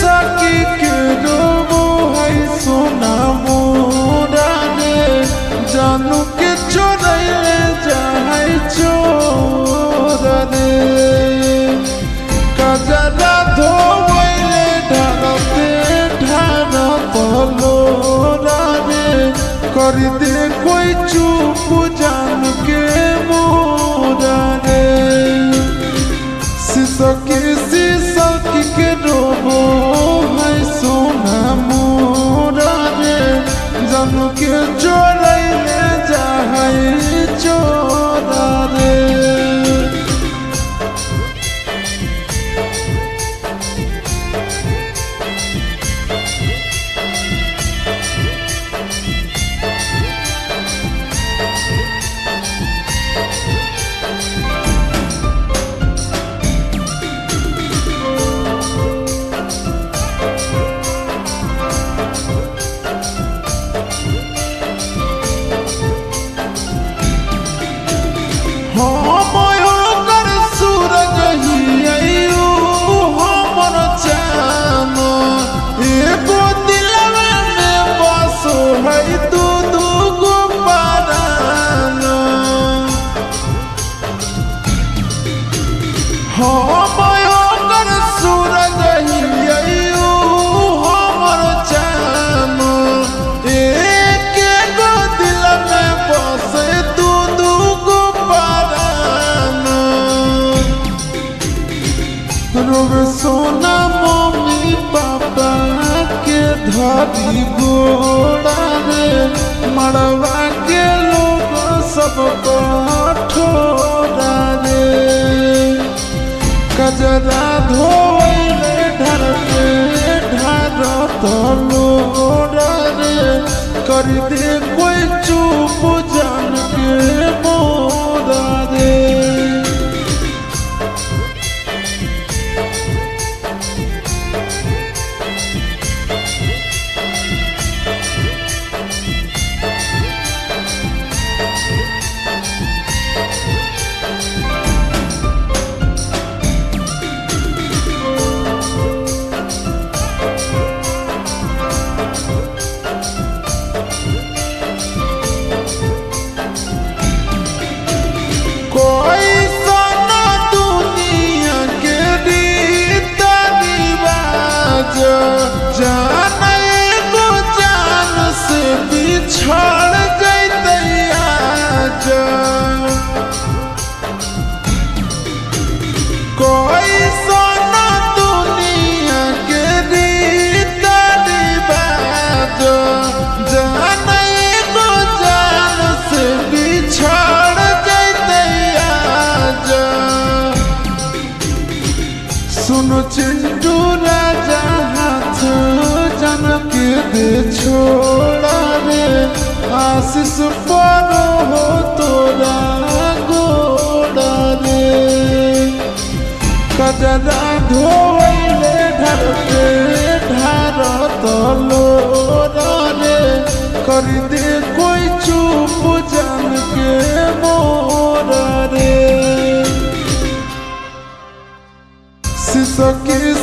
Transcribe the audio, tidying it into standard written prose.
सकी के रोबो है सोना मोरा रे जानू के चोरैले जाय चोर रे कजरा धोवैले ढारते ढारत लोरा रे कर दे कोई चुप जान के मोरा रे सकी के रोबो है सोना मोरा रे जानू के चोरैले जाय चोरा रे हमर सूरज ही आयु हमर चान एगो दिलवा में बसो है दू गो परान हमर सूरज ही आयु हमर चान एगो दिल में बसे दू गो रोवे सोना मम्मी पापा के धरी गोड़ा रे मड़वा के लोग सब कठोरा रे कजरा धोवैले ढारते ढारत लोरा रे कर दे कोई चुप जान के मोरा रे छड़ जैते आज कोई सोना दुनिया के रीत रिवाज जाने को जान से बिछड़ जैते आज सुनो चिंटू राजा हाथ जन के दे छोड़ा आशीष पर हो तोरा गोड़ा रे कजरा धोवैले ढारते ढारत लोरा रे कर दे कोई चुप जान के मोरा रे सकी